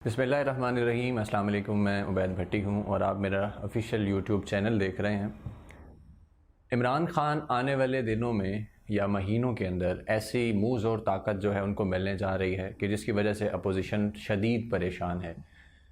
बिस्मिल्लाहिर्रहमानिर्रहीम। अस्सलाम वालेकुम। मैं उबैद भट्टी हूँ और आप मेरा ऑफिशियल यूट्यूब चैनल देख रहे हैं। इमरान खान आने वाले दिनों में या महीनों के अंदर ऐसी मूज़ और ताकत जो है उनको मिलने जा रही है कि जिसकी वजह से अपोजिशन शदीद परेशान है।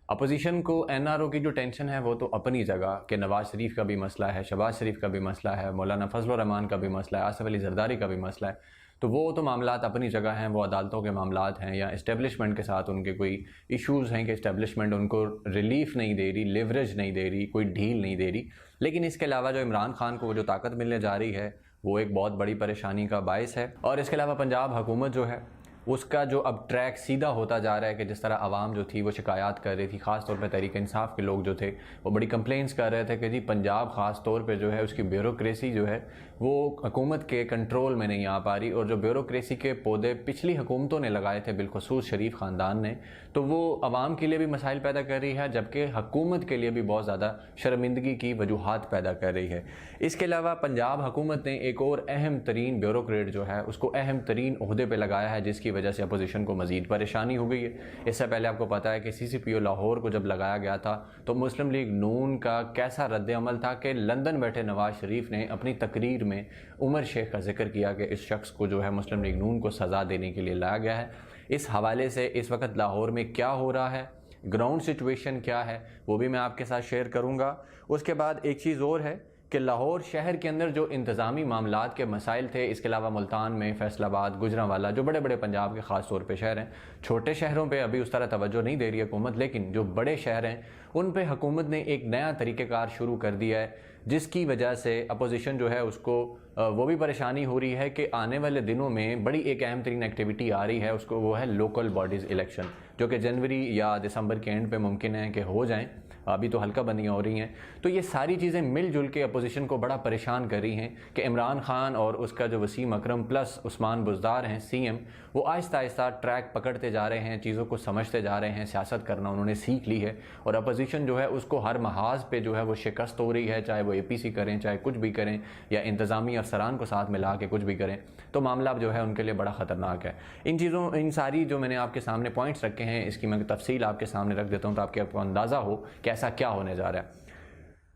अपोजिशन को एनआरओ की जो टेंशन है वो तो अपनी जगह कि नवाज शरीफ का भी मसला है, शहबाज शरीफ का भी मसला है, मौलाना फजल रहमान का भी मसला है, आसिफ अली जरदारी का भी मसला है। तो वो तो मामलात अपनी जगह हैं, वो अदालतों के मामलात हैं या इस्टेब्लिशमेंट के साथ उनके कोई इश्यूज़ हैं कि इस्टेब्लिशमेंट उनको रिलीफ नहीं दे रही, लिवरेज नहीं दे रही, कोई ढील नहीं दे रही। लेकिन इसके अलावा जो इमरान खान को वो जो ताकत मिलने जा रही है वो एक बहुत बड़ी परेशानी का बायस है। और इसके अलावा पंजाब हुकूमत जो है उसका जो अब ट्रैक सीधा होता जा रहा है कि जिस तरह आवाम जो थी वो शिकायत कर रही थी, ख़ास तौर पे तहरीक इंसाफ के लोग जो थे वो बड़ी कंप्लेंट्स कर रहे थे कि जी पंजाब ख़ास तौर पे जो है उसकी ब्यूरोक्रेसी जो है वो हुकूमत के कंट्रोल में नहीं आ पा रही। और जो ब्यूरोक्रेसी के पौधे पिछली हुकूमतों ने लगाए थे, बिलखसूस शरीफ ख़ानदान ने, तो वो आवाम के लिए भी मसाइल पैदा कर रही है, जबकि हुकूमत के लिए भी बहुत ज़्यादा शर्मिंदगी की वजूहात पैदा कर रही है। इसके अलावा पंजाब हुकूमत ने एक और अहम तरीन ब्यूरोक्रेट जो है उसको अहम तरीन ओहदे पर लगाया है, जिसकी वजह से अपोजिशन को मज़ीद परेशानी हो गई है। इससे पहले आपको पता है कि CCPO लाहौर को जब लगाया गया था तो मुस्लिम लीग नून का कैसा रद्द अमल था कि लंदन बैठे नवाज शरीफ ने अपनी तकरीर में उमर शेख का जिक्र किया कि इस शख्स को जो है मुस्लिम लीग नून को सज़ा देने के लिए लाया गया है। इस हवाले से इस वक्त लाहौर में क्या हो रहा है, ग्राउंड सिचुएशन क्या है, वो भी मैं आपके साथ शेयर करूँगा। उसके बाद एक चीज़ और है कि लाहौर शहर के अंदर जो इंतज़ामी मामलात के मसाइल थे, इसके अलावा मुल्तान में, फैसलाबाद, गुजरांवाला, जो बड़े बड़े पंजाब के ख़ास तौर पे शहर हैं, छोटे शहरों पे अभी उस तरह तवज्जो नहीं दे रही है हुकूमत, लेकिन जो बड़े शहर हैं उन पे हुकूमत ने एक नया तरीक़ेकार शुरू कर दिया है, जिसकी वजह से अपोजिशन जो है उसको वो भी परेशानी हो रही है कि आने वाले दिनों में बड़ी एक अहम तरीन एक्टिविटी आ रही है, उसको वो है लोकल बॉडीज़ इलेक्शन, जो कि जनवरी या दिसंबर के एंड पे मुमकिन है कि हो जाएं। अभी तो हल्का बंदियाँ हो रही हैं। तो ये सारी चीज़ें मिलजुल के अपोजिशन को बड़ा परेशान कर रही हैं कि इमरान खान और उसका जो वसीम अकरम प्लस उस्मान बुज़दार हैं CM, वो आहिस्ता आहिस्ता ट्रैक पकड़ते जा रहे हैं, चीज़ों को समझते जा रहे हैं, सियासत करना उन्होंने सीख ली है और अपोजिशन जो है उसको हर महाज पे जो है वो शिकस्त हो रही है, चाहे वो APC करें, चाहे कुछ भी करें, या इंतज़ामी अफसरान को साथ मिला के कुछ भी करें, तो मामला जो है उनके लिए बड़ा ख़तरनाक है। इन सारी जो मैंने आपके सामने पॉइंट्स रखे हैं इसकी मैं तफसील आपके सामने रख देता हूँ ताकि आपको अंदाज़ा हो कि ऐसा क्या होने जा रहा है।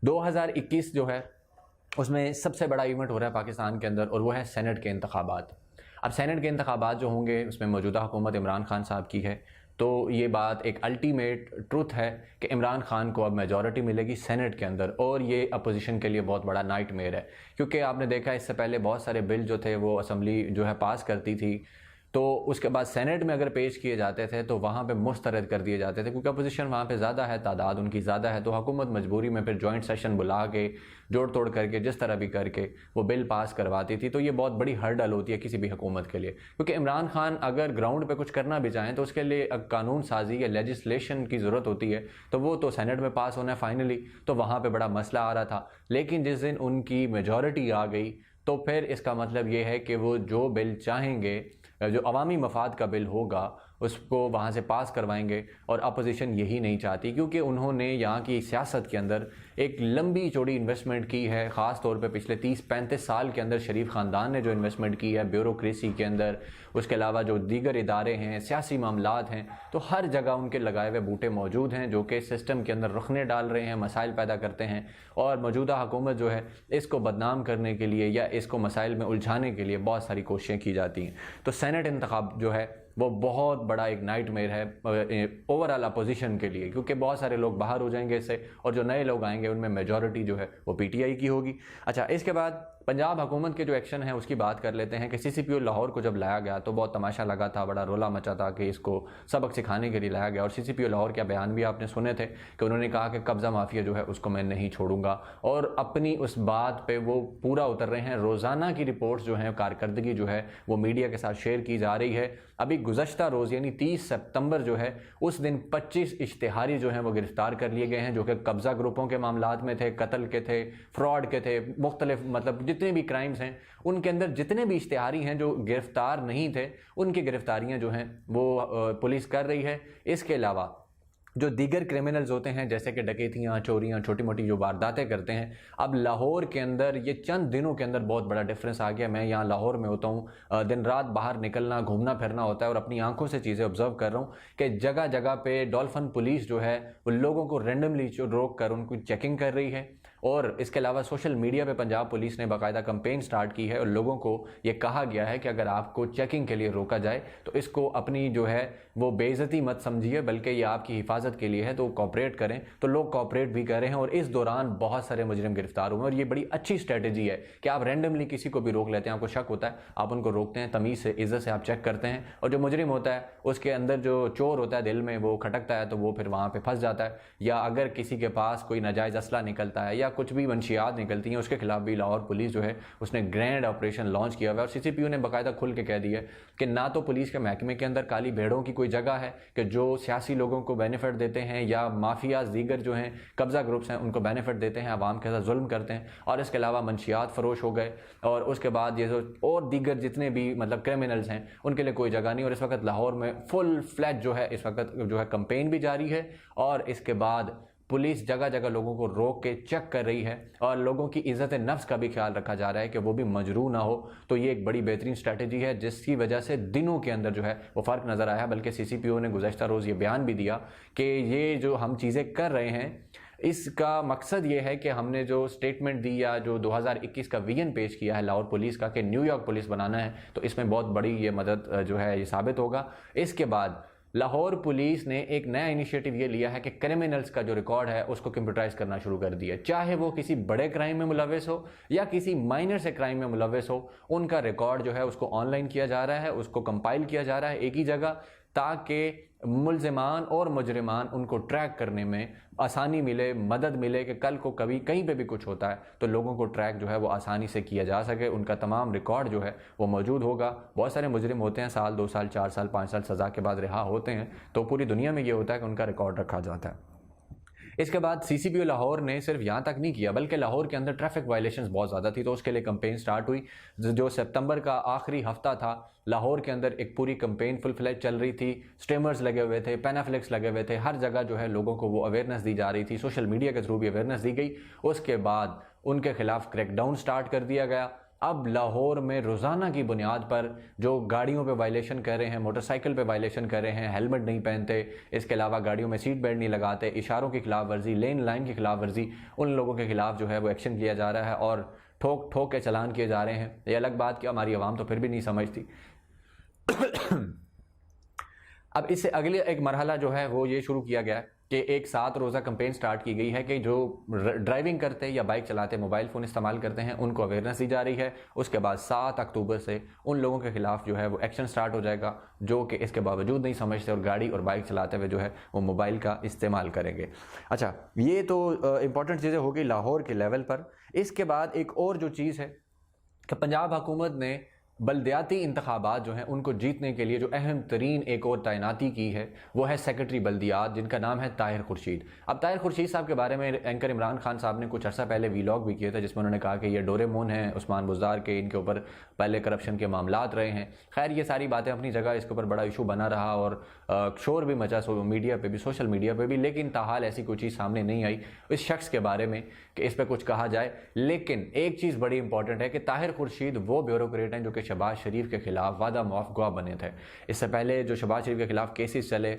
2021 जो है उसमें सबसे बड़ा इवेंट हो रहा है पाकिस्तान के अंदर और वो है सेनेट के इंतखाबात। अब सेनेट के इंतखाबात जो होंगे उसमें मौजूदा हुकूमत इमरान खान साहब की है, तो ये बात एक अल्टीमेट ट्रुथ है कि इमरान खान को अब मेजॉरिटी मिलेगी सेनेट के अंदर, और ये अपोजिशन के लिए बहुत बड़ा नाइटमेयर है। क्योंकि आपने देखा इससे पहले बहुत सारे बिल जो थे वो असम्बली जो है पास करती थी, तो उसके बाद सेनेट में अगर पेश किए जाते थे तो वहाँ पे मुस्तरद कर दिए जाते थे, क्योंकि अपोजिशन वहाँ पे ज़्यादा है, तादाद उनकी ज़्यादा है, तो हुकूमत मजबूरी में फिर जॉइंट सेशन बुला के जोड़ तोड़ करके जिस तरह भी करके वो बिल पास करवाती थी। तो ये बहुत बड़ी हर्डल होती है किसी भी हुकूमत के लिए, क्योंकि इमरान खान अगर ग्राउंड पे कुछ करना भी चाहें तो उसके लिए कानून साजी या लेजिस्लेशन की ज़रूरत होती है, तो वो तो सेनेट में पास होना है फाइनली, तो वहाँ पर बड़ा मसला आ रहा था। लेकिन जिस दिन उनकी मेजॉरिटी आ गई तो फिर इसका मतलब ये है कि वो जो बिल चाहेंगे, जो अवामी मफाद का बिल होगा उसको वहाँ से पास करवाएंगे, और अपोजिशन यही नहीं चाहती, क्योंकि उन्होंने यहाँ की सियासत के अंदर एक लंबी चौड़ी इन्वेस्टमेंट की है, ख़ास तौर पे पिछले 30-35 साल के अंदर शरीफ ख़ानदान ने जो इन्वेस्टमेंट की है ब्यूरोक्रेसी के अंदर, उसके अलावा जो दीगर इदारे हैं, सियासी मामलात हैं, तो हर जगह उनके लगाए हुए बूटे मौजूद हैं जो कि सिस्टम के अंदर रुखने डाल रहे हैं, मसाइल पैदा करते हैं। और मौजूदा हुकूमत जो है इसको बदनाम करने के लिए या इसको मसाइल में उलझाने के लिए बहुत सारी कोशिशें की जाती हैं। तो सेनेट इंतखाब जो है वो बहुत बड़ा एक नाइटमेयर है ओवरऑल अपोजिशन के लिए, क्योंकि बहुत सारे लोग बाहर हो जाएंगे इससे, और जो नए लोग आएंगे उनमें मेजॉरिटी जो है वो PTI की होगी। अच्छा, इसके बाद पंजाब हुकूमत के जो एक्शन है उसकी बात कर लेते हैं कि CCPO लाहौर को जब लाया गया तो बहुत तमाशा लगा था, बड़ा रोला मचा था कि इसको सबक सिखाने के लिए लाया गया। और CCPO लाहौर के बयान भी आपने सुने थे कि उन्होंने कहा कि कब्ज़ा माफिया जो है उसको मैं नहीं छोड़ूंगा, और अपनी उस बात पे वो पूरा उतर रहे हैं। रोज़ाना की रिपोर्ट्स जो हैं, कारकर्दगी जो है वो मीडिया के साथ शेयर की जा रही है। अभी गुज़श्ता रोज़ यानी 30 सितंबर जो है उस दिन 25 इश्तिहारी जो हैं वो गिरफ्तार कर लिए गए हैं, जो कि कब्ज़ा ग्रुपों के मामलात में थे, कत्ल के थे, फ्रॉड के थे, मुख्तलिफ मतलब जितने भी क्राइम्स हैं उनके अंदर जितने भी इश्तिहारी हैं जो गिरफ्तार नहीं थे उनकी गिरफ्तारियां जो हैं वो पुलिस कर रही है। इसके अलावा जो दीगर क्रिमिनल्स होते हैं जैसे कि डकैतियाँ, चोरियाँ, छोटी मोटी जो वारदातें करते हैं, अब लाहौर के अंदर ये चंद दिनों के अंदर बहुत बड़ा डिफरेंस आ गया। मैं यहाँ लाहौर में होता हूँ, दिन रात बाहर निकलना, घूमना फिरना होता है और अपनी आंखों से चीज़ें ऑब्जर्व कर रहा हूँ कि जगह जगह पे डॉल्फिन पुलिस जो है वो लोगों को रेंडमली रोक कर उनको चेकिंग कर रही है। और इसके अलावा सोशल मीडिया पे पंजाब पुलिस ने बाकायदा कैंपेन स्टार्ट की है और लोगों को ये कहा गया है कि अगर आपको चेकिंग के लिए रोका जाए तो इसको अपनी जो है वो बेइज्जती मत समझिए, बल्कि ये आपकी हिफाजत के लिए है, तो कोऑपरेट करें। तो लोग कोऑपरेट भी कर रहे हैं और इस दौरान बहुत सारे मुजरिम गिरफ्तार हुए और ये बड़ी अच्छी स्ट्रेटेजी है कि आप रैंडमली किसी को भी रोक लेते हैं, आपको शक होता है, आप उनको रोकते हैं, तमीज़ से, इज्जत से आप चेक करते हैं। और जो मुजरिम होता है उसके अंदर जो चोर होता है दिल में वो खटकता है तो वो फिर वहाँ पर फंस जाता है। या अगर किसी के पास कोई नाजायज़ असला निकलता है या कुछ भी मंशियात निकलती हैं उसके खिलाफ भी लाहौर पुलिस जो है उसने ग्रैंड ऑपरेशन लॉन्च किया हुआ है। और सीसीपीओ ने बाकायदा खुल के कह दिया कि ना तो पुलिस के महकमे के अंदर काली भेड़ों की कोई जगह है कि जो सियासी लोगों को बेनिफिट देते हैं या माफियाज दीगर जो हैं कब्जा ग्रुप्स हैं उनको बेनिफिट देते हैं, आवाम के साथ जुल्म करते हैं। और इसके अलावा मंशियात फरोश हो गए और उसके बाद ये जो और दीगर जितने भी मतलब क्रिमिनल्स हैं उनके लिए कोई जगह नहीं। और इस वक्त लाहौर में फुल फ्लैज जो है इस वक्त जो है कैंपेन भी जारी है और इसके बाद पुलिस जगह जगह लोगों को रोक के चेक कर रही है और लोगों की इज्जत नफ्स का भी ख्याल रखा जा रहा है कि वो भी मजरू ना हो। तो ये एक बड़ी बेहतरीन स्ट्रैटेजी है जिसकी वजह से दिनों के अंदर जो है वो फ़र्क नज़र आया। बल्कि सीसीपीओ ने गुज़श्ता रोज़ ये बयान भी दिया कि ये जो हम चीज़ें कर रहे हैं इसका मकसद ये है कि हमने जो स्टेटमेंट दी या जो 2021 का विजन पेश किया है लाहौर पुलिस का कि न्यूयॉर्क पुलिस बनाना है, तो इसमें बहुत बड़ी ये मदद जो है ये साबित होगा। इसके बाद लाहौर पुलिस ने एक नया इनिशिएटिव ये लिया है कि क्रिमिनल्स का जो रिकॉर्ड है उसको कंप्यूटराइज करना शुरू कर दिया, चाहे वो किसी बड़े क्राइम में मुलव्वस हो या किसी माइनर से क्राइम में मुलव्वस हो, उनका रिकॉर्ड जो है उसको ऑनलाइन किया जा रहा है, उसको कंपाइल किया जा रहा है एक ही जगह, ताकि मुल्ज़िमान और मुजरिमान उनको ट्रैक करने में आसानी मिले, मदद मिले कि कल को कभी कहीं पे भी कुछ होता है तो लोगों को ट्रैक जो है वो आसानी से किया जा सके, उनका तमाम रिकॉर्ड जो है वो मौजूद होगा। बहुत सारे मुजरिम होते हैं 1 साल 2 साल 4 साल 5 साल सज़ा के बाद रिहा होते हैं, तो पूरी दुनिया में ये होता है कि उनका रिकॉर्ड रखा जाता है। इसके बाद सीसीपीओ लाहौर ने सिर्फ यहाँ तक नहीं किया बल्कि लाहौर के अंदर ट्रैफिक वायलेशंस बहुत ज़्यादा थी, तो उसके लिए कंपेन स्टार्ट हुई। जो सितंबर का आखिरी हफ्ता था लाहौर के अंदर एक पूरी कंपेन फुल फ्लैज चल रही थी, स्टेमर्स लगे हुए थे, पैनाफ्लेक्स लगे हुए थे, हर जगह जो है लोगों को वो अवेयरनेस दी जा रही थी, सोशल मीडिया के थ्रू भी अवेयरनेस दी गई। उसके बाद उनके खिलाफ क्रैकडाउन स्टार्ट कर दिया गया। अब लाहौर में रोज़ाना की बुनियाद पर जो गाड़ियों पे वायलेशन कर रहे हैं, मोटरसाइकिल पे वायलेशन कर रहे हैं, हेलमेट नहीं पहनते, इसके अलावा गाड़ियों में सीट बेल्ट नहीं लगाते, इशारों की खिलाफ वर्जी, लेन लाइन की खिलाफ वर्जी, उन लोगों के खिलाफ जो है वो एक्शन लिया जा रहा है और ठोक ठोक के चलान किए जा रहे हैं। ये अलग बात कि हमारी आवाम तो फिर भी नहीं समझती। अब इससे अगले एक मरहला जो है वो ये शुरू किया गया है कि एक 7 रोज़ा कैंपेन स्टार्ट की गई है कि जो ड्राइविंग करते या बाइक चलाते, मोबाइल फ़ोन इस्तेमाल करते हैं, उनको अवेयरनेस दी जा रही है। उसके बाद 7 अक्टूबर से उन लोगों के खिलाफ जो है वो एक्शन स्टार्ट हो जाएगा जो कि इसके बावजूद नहीं समझते और गाड़ी और बाइक चलाते हुए जो है वो मोबाइल का इस्तेमाल करेंगे। अच्छा, ये तो इंपॉर्टेंट चीज़ें हो गई लाहौर के लेवल पर। इसके बाद एक और जो चीज़ है कि पंजाब हुकूमत ने बल्दियाती इंतखाबात जो हैं उनको जीतने के लिए जो अहम तरीन एक और तैनाती की है वो है सेक्रेटरी बल्दियात, जिनका नाम है ताहिर खुर्शीद। अब ताहिर खुर्शीद साहब के बारे में एंकर इमरान खान साहब ने कुछ अर्सा पहले वीलॉग भी किए थे जिसमें उन्होंने कहा कि ये डोरेमोन हैं उस्मान बुज़दार के, इनके ऊपर पहले करप्शन के मामलात रहे हैं। खैर ये सारी बातें अपनी जगह, इसके ऊपर बड़ा इशू बना रहा और शोर भी मचा मीडिया पर भी, सोशल मीडिया पर भी, लेकिन ताहाल ऐसी कोई चीज़ सामने नहीं आई इस शख्स के बारे में कि इस पर कुछ कहा जाए। लेकिन एक चीज़ बड़ी इंपॉर्टेंट है कि ताहिर खुर्शीद वो ब्यूरोक्रेट हैं जो कि शहबाज शरीफ के खिलाफ वादा मुआफ गवाह बने थे। इससे पहले जो शहबाज शरीफ के खिलाफ केसेस चले,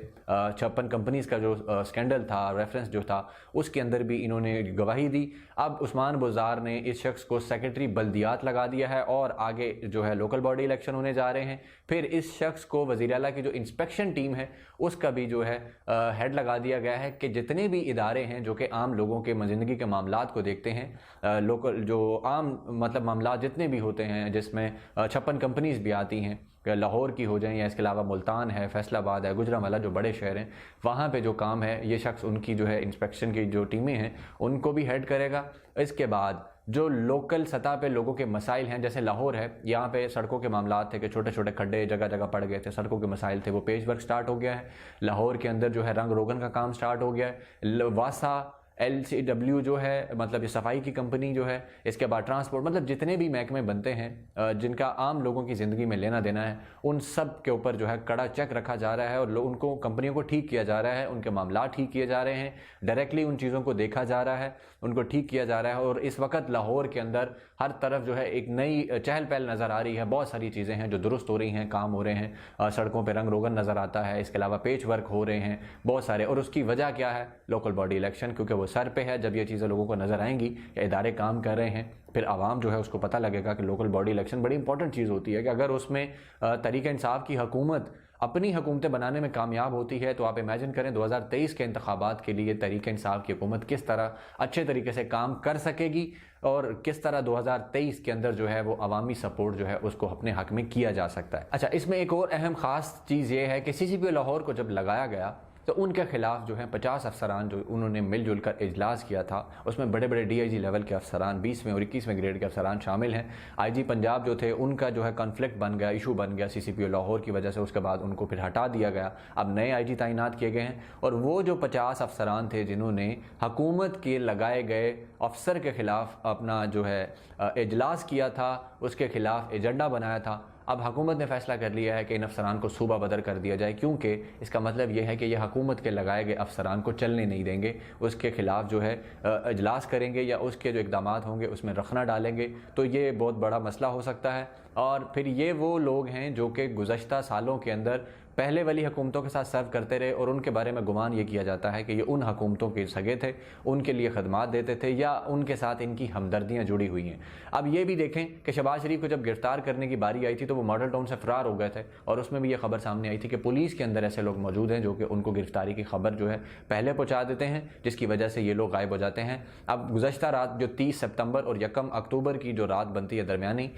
56 कंपनीज का जो स्कैंडल था, रेफरेंस जो था, उसके अंदर भी इन्होंने गवाही दी। अब उस्मान बुज़दार ने इस शख्स को सेक्रेटरी बल्दियात लगा दिया है और आगे जो है लोकल बॉडी इलेक्शन होने जा रहे हैं। फिर इस शख्स को वज़ीर आला की जो इंस्पेक्शन टीम है उसका भी जो है हेड लगा दिया गया है कि जितने भी इदारे हैं जो कि आम लोगों के ज़िंदगी के मामलात को देखते हैं, लोकल जो आम मतलब मामलात जितने भी होते हैं जिसमें 56 कंपनीज भी आती हैं, लाहौर की हो जाए या इसके अलावा मुल्तान है, फैसलाबाद है, गुजरांवाला, जो बड़े शहर हैं वहाँ पे जो काम है ये शख्स, उनकी जो है इंस्पेक्शन की जो टीमें हैं उनको भी हेड करेगा। इसके बाद जो लोकल सतह पे लोगों के मसाइल हैं, जैसे लाहौर है, यहाँ पे सड़कों के मामलात थे कि छोटे छोटे खड्डे जगह जगह पड़ गए थे, सड़कों के मसाइल थे, वो पेच वर्क स्टार्ट हो गया है। लाहौर के अंदर जो है रंग रोगन का काम स्टार्ट हो गया है। वासा LCW जो है मतलब ये सफाई की कंपनी जो है, इसके बाद ट्रांसपोर्ट, मतलब जितने भी महकमे बनते हैं जिनका आम लोगों की ज़िंदगी में लेना देना है, उन सब के ऊपर जो है कड़ा चेक रखा जा रहा है और उनको कंपनियों को ठीक किया जा रहा है, उनके मामला ठीक किए जा रहे हैं, डायरेक्टली उन चीज़ों को देखा जा रहा है, उनको ठीक किया जा रहा है। और इस वक्त लाहौर के अंदर हर तरफ जो है एक नई चहल पहल नज़र आ रही है, बहुत सारी चीज़ें हैं जो दुरुस्त हो रही हैं, काम हो रहे हैं, सड़कों पर रंग रोगन नज़र आता है, इसके अलावा पेच वर्क हो रहे हैं बहुत सारे। और उसकी वजह क्या है? लोकल बॉडी इलेक्शन, क्योंकि वो सर पे है। जब ये चीज़ें लोगों को नज़र आएंगी कि इदारे काम कर रहे हैं, फिर आवाम जो है उसको पता लगेगा कि लोकल बॉडी इलेक्शन बड़ी इंपॉर्टेंट चीज़ होती है कि अगर उसमें तरीक़े इंसाफ की हुकूमत अपनी हुकूमतें बनाने में कामयाब होती है तो आप इमेजिन करें 2023 के इंतखाबात के लिए तरीक़े इंसाफ की हुकूमत किस तरह अच्छे तरीके से काम कर सकेगी और किस तरह 2023 के अंदर जो है वो अवामी सपोर्ट जो है उसको अपने हक में किया जा सकता है। अच्छा, इसमें एक और अहम ख़ास चीज़ ये है कि CCPO लाहौर को जब लगाया गया तो उनके खिलाफ जो है 50 अफसरान जो उन्होंने मिलजुल कर इजलास किया था, उसमें बड़े बड़े DIG लेवल के अफसरान, 20वें और 21वें ग्रेड के अफसरान शामिल हैं। IG पंजाब जो थे उनका जो है कॉन्फ्लिक्ट बन गया, इशू बन गया CCPO लाहौर की वजह से, उसके बाद उनको फिर हटा दिया गया। अब नए IG तैनात किए गए हैं और वो जो 50 अफसरान थे जिन्होंने हुकूमत के लगाए गए अफसर के ख़िलाफ़ अपना जो है इजलास किया था, उसके ख़िलाफ़ एजेंडा बनाया था, अब हुकूमत ने फैसला कर लिया है कि इन अफसरान को सूबा बदर कर दिया जाए, क्योंकि इसका मतलब ये है कि यह हुकूमत के लगाए गए अफसरान को चलने नहीं देंगे, उसके ख़िलाफ़ जो है इजलास करेंगे या उसके जो इक़दाम होंगे उसमें रखना डालेंगे। तो ये बहुत बड़ा मसला हो सकता है। और फिर ये वो लोग हैं जो कि गुज़श्ता सालों के अंदर पहले वाली हुकूमतों के साथ सर्व करते रहे और उनके बारे में गुमान ये किया जाता है कि ये उन हुकूमतों के सगे थे, उनके लिए खदमात देते थे या उनके साथ इनकी हमदर्दियाँ जुड़ी हुई हैं। अब ये भी देखें कि शहबाज शरीफ को जब गिरफ्तार करने की बारी आई थी तो वो मॉडल टाउन से फ़रार हो गए थे और उसमें भी ये खबर सामने आई थी कि पुलिस के अंदर ऐसे लोग मौजूद हैं जो कि उनको गिरफ्तारी की खबर जो है पहले पहुँचा देते हैं, जिसकी वजह से ये लोग गायब हो जाते हैं। अब गुज़श्ता रात जो 30 सितंबर और 1 अक्टूबर की जो रात बनती है दरमियानी,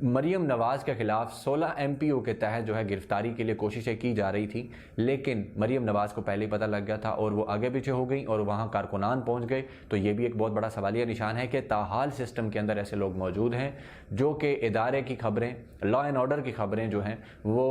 मरियम नवाज़ के ख़िलाफ़ 16 MPO के तहत जो है गिरफ्तारी के लिए कोशिशें की जा रही थी, लेकिन मरियम नवाज़ को पहले ही पता लग गया था और वो आगे पीछे हो गई और वहाँ कारकुनान पहुँच गए। तो ये भी एक बहुत बड़ा सवालिया निशान है कि ताहाल सिस्टम के अंदर ऐसे लोग मौजूद हैं जो कि इदारे की खबरें, लॉ एंड ऑर्डर की खबरें जो हैं वो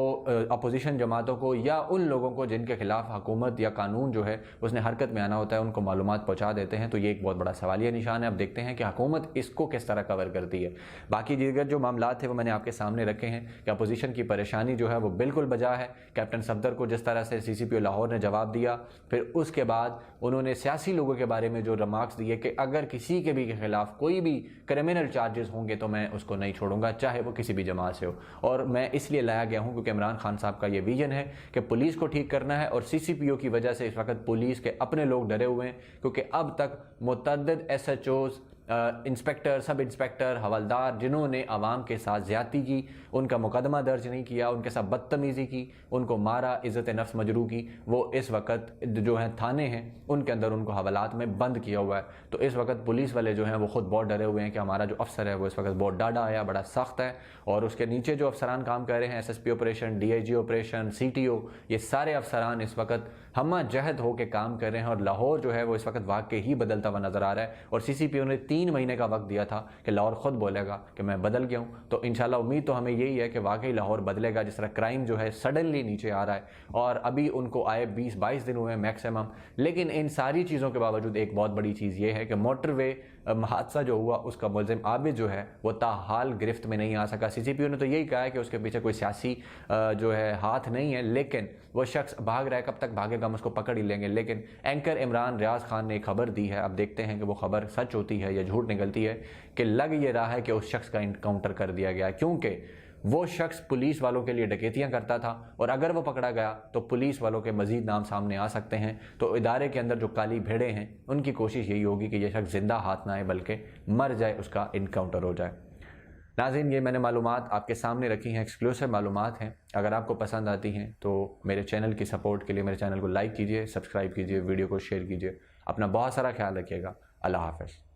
अपोजिशन जमातों को या उन लोगों को जिनके खिलाफ हुकूमत या कानून जो है उसने हरकत में आना होता है उनको मालूमात पहुँचा देते हैं। तो ये एक बहुत बड़ा सवालिया निशान है। अब देखते हैं कि हुकूमत इसको किस तरह कवर करती है। बाकी दीगर जो मामला थे वो मैंने आपके सामने रखे हैं कि अपोजिशन की परेशानी जो है वो बिल्कुल बजा है। कैप्टन सफदर को जिस तरह से CCPO लाहौर ने जवाब दिया, फिर उसके बाद उन्होंने सियासी लोगों के बारे में जो रिमार्क्स दिए कि अगर किसी के भी के खिलाफ कोई भी क्रिमिनल चार्जेस होंगे तो मैं उसको नहीं छोड़ूंगा, चाहे वो किसी भी जमात से हो। और मैं इसलिए लाया गया हूं क्योंकि इमरान खान साहब का ये विजन है कि पुलिस को ठीक करना है और CCPO की वजह से इस वक्त पुलिस के अपने लोग डरे हुए हैं, क्योंकि अब तक मुतअद्दिद SHOs, इंस्पेक्टर, सब इंस्पेक्टर, हवलदार जिन्होंने आवाम के साथ ज़्यादती की, उनका मुकदमा दर्ज नहीं किया, उनके साथ बदतमीज़ी की, उनको मारा, इज़्ज़त नफ्स मजरू की, वो इस वक्त जो हैं थाने हैं उनके अंदर उनको हवालात में बंद किया हुआ है। तो इस वक्त पुलिस वाले जो हैं वो ख़ुद बहुत डरे हुए हैं कि हमारा जो अफसर है वो इस वक्त बहुत डाढ़ा आया, बड़ा सख्त है। और उसके नीचे जो अफसरान काम कर रहे हैं, SSP operation, DIG operation, CTO, ये सारे अफसरान इस वक्त हमा जहद होकर काम कर रहे हैं और लाहौर जो है वो इस वक्त वाकई ही बदलता हुआ नज़र आ रहा है। और CCPO ने 3 महीने का वक्त दिया था कि लाहौर ख़ुद बोलेगा कि मैं बदल गया हूँ। तो इंशाल्लाह उम्मीद तो हमें यही है कि वाकई लाहौर बदलेगा। जिस तरह क्राइम जो है सडनली नीचे आ रहा है और अभी उनको आए 20-22 दिन हुए हैं मैक्सिमम, लेकिन इन सारी चीज़ों के बावजूद एक बहुत बड़ी चीज़ ये है कि मोटरवे हादसा जो हुआ उसका मुलजिम आबिद जो है वो ताहाल गिरफ्त में नहीं आ सका। CCPO ने तो यही कहा है कि उसके पीछे कोई सियासी जो है हाथ नहीं है, लेकिन वो शख्स भाग रहा है, कब तक भागेगा, हम उसको पकड़ ही लेंगे। लेकिन एंकर इमरान रियाज खान ने एक खबर दी है, अब देखते हैं कि वो खबर सच होती है या झूठ निकलती है, कि लग ये रहा है कि उस शख्स का इनकाउंटर कर दिया गया, क्योंकि वो शख्स पुलिस वालों के लिए डकैतियां करता था और अगर वो पकड़ा गया तो पुलिस वालों के मजीद नाम सामने आ सकते हैं। तो इदारे के अंदर जो काली भेड़े हैं उनकी कोशिश यही होगी कि यह शख्स जिंदा हाथ ना आए बल्कि मर जाए, उसका इनकाउंटर हो जाए। नाज़रीन, ये मैंने मालूमात आपके सामने रखी हैं, एक्सक्लूसिव मालूमात हैं। अगर आपको पसंद आती हैं तो मेरे चैनल की सपोर्ट के लिए मेरे चैनल को लाइक कीजिए, सब्सक्राइब कीजिए, वीडियो को शेयर कीजिए। अपना बहुत सारा ख्याल रखिएगा। अल्लाह हाफ़िज़।